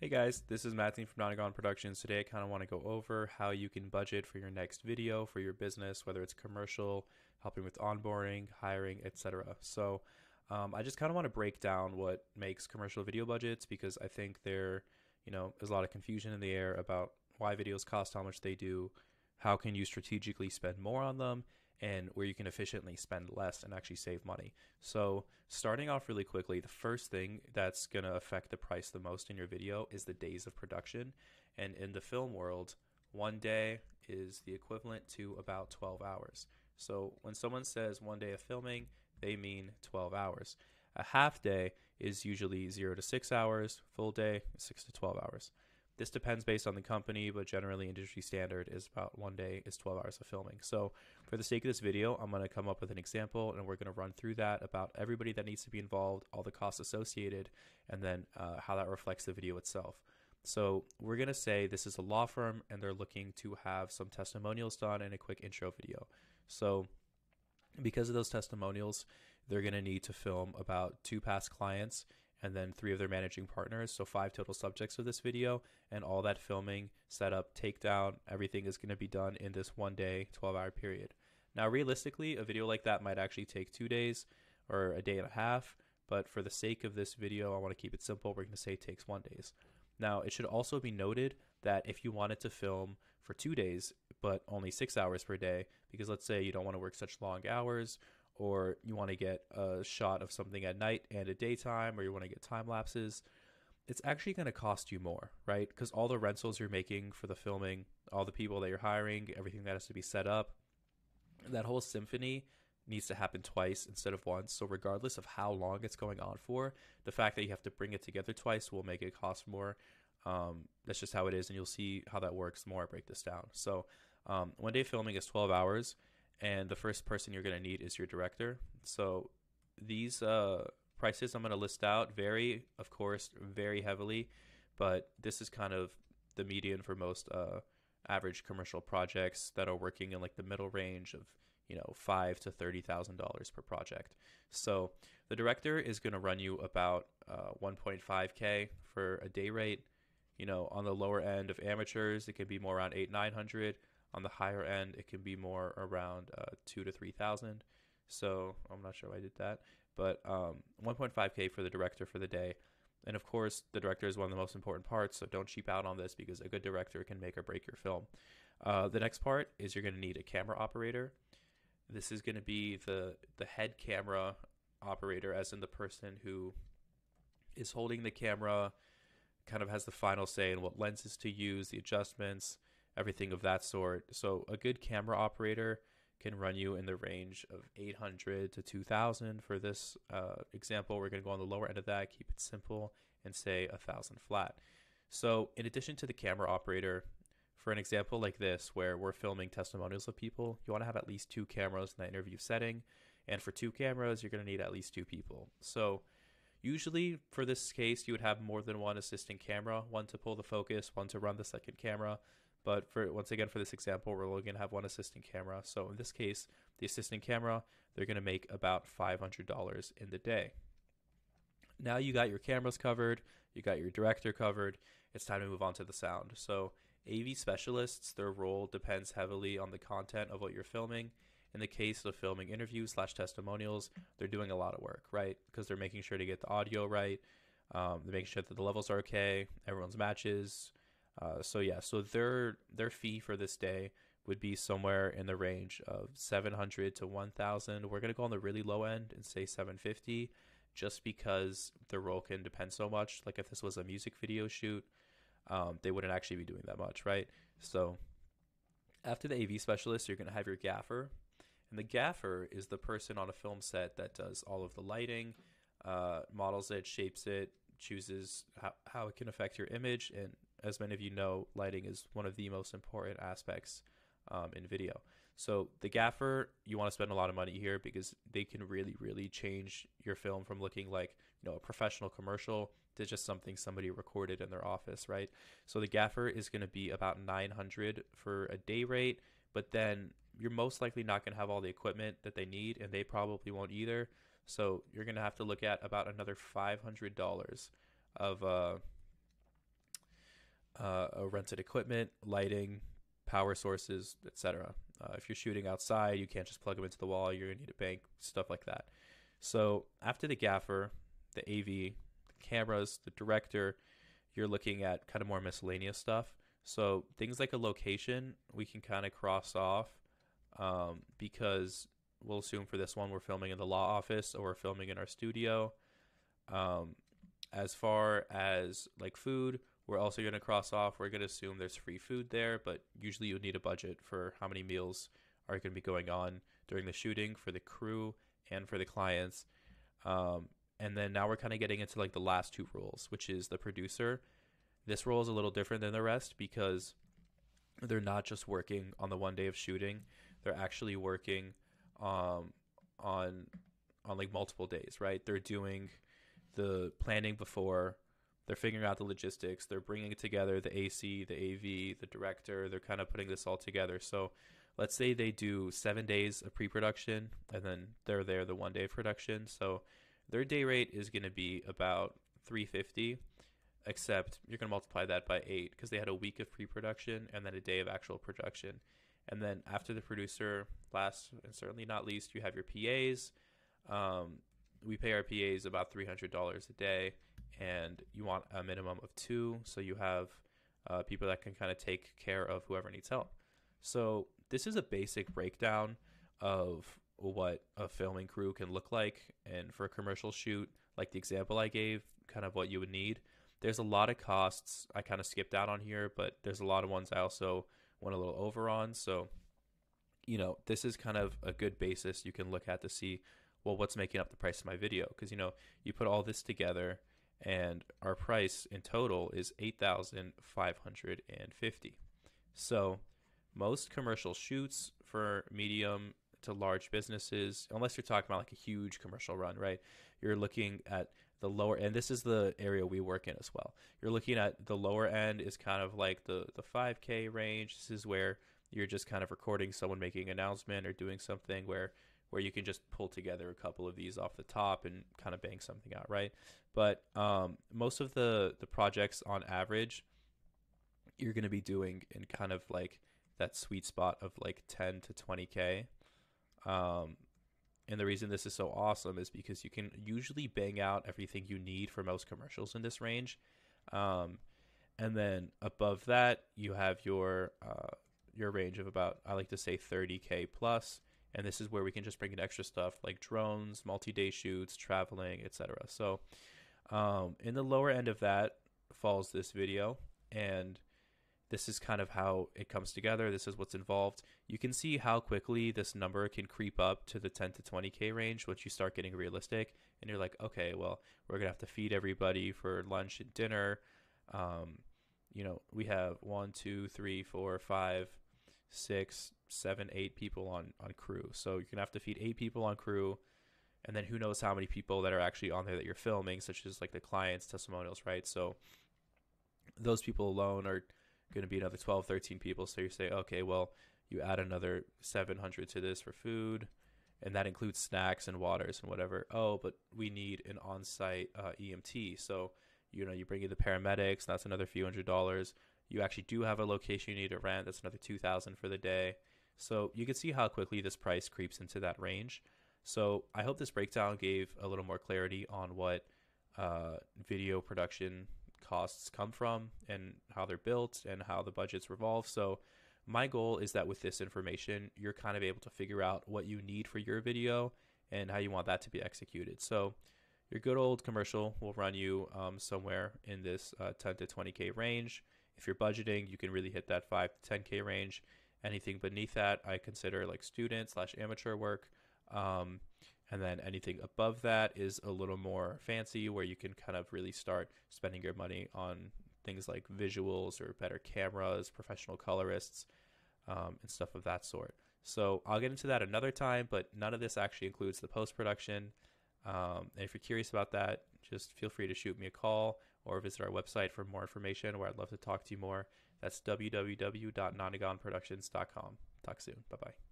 Hey guys, this is Matthew from Nonagon Productions. Today I kind of want to go over how you can budget for your next video for your business, whether it's commercial, helping with onboarding, hiring, etc. I just kind of want to break down what makes commercial video budgets because I think there's a lot of confusion in the air about why videos cost how much they do, how can you strategically spend more on them, and where you can efficiently spend less and actually save money. So, starting off really quickly, the first thing that's going to affect the price the most in your video is the days of production. And in the film world, one day is the equivalent to about 12 hours. So, when someone says one day of filming, they mean 12 hours. A half day is usually 0 to 6 hours, full day, 6 to 12 hours. This depends based on the company, but generally industry standard is about one day is 12 hours of filming. So for the sake of this video, I'm going to come up with an example and we're going to run through that about everybody that needs to be involved, all the costs associated, and then how that reflects the video itself. So we're going to say this is a law firm and they're looking to have some testimonials done in a quick intro video. So because of those testimonials, they're going to need to film about 2 past clients and then 3 of their managing partners, so 5 total subjects of this video, and all that filming, setup, takedown, everything is going to be done in this one day, 12-hour period. Now, realistically, a video like that might actually take 2 days or a day and a half, but for the sake of this video, I want to keep it simple. We're going to say it takes 1 day. Now, it should also be noted that if you wanted to film for 2 days, but only 6 hours per day, because let's say you don't want to work such long hours, or you want to get a shot of something at night and at daytime, or you want to get time lapses, it's actually going to cost you more, right? Because all the rentals you're making for the filming, all the people that you're hiring, everything that has to be set up, that whole symphony needs to happen twice instead of once. So regardless of how long it's going on for, the fact that you have to bring it together twice will make it cost more. That's just how it is, and you'll see how that works the more I break this down. So one day filming is 12 hours. And the first person you're going to need is your director. So these prices I'm going to list out vary, of course, very heavily, but this is kind of the median for most average commercial projects that are working in like the middle range of $5,000 to $30,000 per project. So the director is going to run you about 1.5K for a day rate. On the lower end of amateurs, it can be more around 800-900. On the higher end, it can be more around 2,000 to 3,000. So I'm not sure why I did that, but 1.5K for the director for the day. And of course, the director is one of the most important parts, so don't cheap out on this because a good director can make or break your film. The next part is you're going to need a camera operator. This is going to be the head camera operator, as in the person who is holding the camera, kind of has the final say in what lenses to use, the adjustments, everything of that sort. So a good camera operator can run you in the range of 800 to 2,000. For this example, we're going to go on the lower end of that, keep it simple, and say 1,000 flat. So in addition to the camera operator, for an example like this, where we're filming testimonials of people, you want to have at least 2 cameras in that interview setting. And for 2 cameras, you're going to need at least 2 people. So usually for this case, you would have more than one assistant camera, one to pull the focus, one to run the second camera. But once again, for this example, we're only going to have one assistant camera. So in this case, the assistant camera, they're going to make about $500 in the day. Now you got your cameras covered, you got your director covered, it's time to move on to the sound. So AV specialists, their role depends heavily on the content of what you're filming. In the case of filming interviews / testimonials, they're doing a lot of work, right? Because they're making sure to get the audio right, they're making sure that the levels are okay, everyone's matches. So their fee for this day would be somewhere in the range of 700 to 1,000. We're going to go on the really low end and say 750 just because the role can depend so much. Like if this was a music video shoot, they wouldn't actually be doing that much, right? So after the AV specialist, you're going to have your gaffer. And the gaffer is the person on a film set that does all of the lighting, models it, shapes it, chooses how it can affect your image. And as many of you know, lighting is one of the most important aspects in video. So the gaffer, you want to spend a lot of money here because they can really, really change your film from looking like a professional commercial to just something somebody recorded in their office, right? So the gaffer is going to be about 900 for a day rate, but then you're most likely not going to have all the equipment that they need, and they probably won't either. So you're going to have to look at about another $500 of rented equipment, lighting, power sources, etc. If you're shooting outside, you can't just plug them into the wall. You're gonna need a bank, stuff like that. So after the gaffer, the AV, the cameras, the director, you're looking at kind of more miscellaneous stuff. So things like a location, we can kind of cross off because we'll assume for this one we're filming in the law office or we're filming in our studio. Um, as far as like food, we're also going to cross off. We're going to assume there's free food there, but usually you need a budget for how many meals are going to be going on during the shooting for the crew and for the clients. And then now we're kind of getting into like the last two roles, which is the producer. This role is a little different than the rest because they're not just working on the one day of shooting. They're actually working on like multiple days, right? They're doing the planning before, they're figuring out the logistics, they're bringing together the AC, the AV, the director, they're kind of putting this all together. So let's say they do 7 days of pre-production and then they're there the one day of production. So their day rate is going to be about $350, except you're going to multiply that by 8 because they had a week of pre-production and then a day of actual production. And then after the producer, last and certainly not least, you have your PAs. We pay our PAs about $300 a day, and you want a minimum of 2, so you have people that can kind of take care of whoever needs help. So this is a basic breakdown of what a filming crew can look like, and for a commercial shoot, like the example I gave, kind of what you would need. There's a lot of costs I kind of skipped out on here, but there's a lot of ones I also went a little over on. So, you know, this is kind of a good basis you can look at to see, well, what's making up the price of my video? Because, you know, you put all this together and our price in total is $8,550. So most commercial shoots for medium to large businesses, unless you're talking about like a huge commercial run, right? You're looking at the lower, and this is the area we work in as well. You're looking at the lower end is kind of like the 5K range. This is where you're just kind of recording someone making an announcement or doing something where you can just pull together a couple of these off the top and kind of bang something out, right? But most of the projects on average, you're going to be doing in kind of like that sweet spot of like 10 to 20K. And the reason this is so awesome is because you can usually bang out everything you need for most commercials in this range. And then above that, you have your range of about, I like to say 30K plus. And this is where we can just bring in extra stuff like drones, multi-day shoots, traveling, etc. So in the lower end of that falls this video. And this is kind of how it comes together. This is what's involved. You can see how quickly this number can creep up to the 10 to 20K range once you start getting realistic. And you're like, okay, well, we're going to have to feed everybody for lunch and dinner. You know, we have 1, 2, 3, 4, 5, 6, 7, 8 people on crew. So you're going to have to feed 8 people on crew. And then who knows how many people that are actually on there that you're filming, such as like the clients, testimonials, right? So those people alone are going to be another 12, 13 people. So you say, okay, well, you add another 700 to this for food, and that includes snacks and waters and whatever. Oh, but we need an on-site EMT. So, you know, you bring in the paramedics, that's another few $100s. You actually do have a location you need to rent. That's another $2,000 for the day. So you can see how quickly this price creeps into that range. So I hope this breakdown gave a little more clarity on what video production costs come from and how they're built and how the budgets revolve. So my goal is that with this information, you're kind of able to figure out what you need for your video and how you want that to be executed. So your good old commercial will run you somewhere in this 10 to 20K range. If you're budgeting, you can really hit that 5 to 10K range. Anything beneath that, I consider like student/amateur work. And then anything above that is a little more fancy, where you can kind of really start spending your money on things like visuals or better cameras, professional colorists, and stuff of that sort. So I'll get into that another time, but none of this actually includes the post-production. And if you're curious about that, just feel free to shoot me a call or visit our website for more information, where I'd love to talk to you more. That's www.nonagonproductions.com. Talk soon. Bye-bye.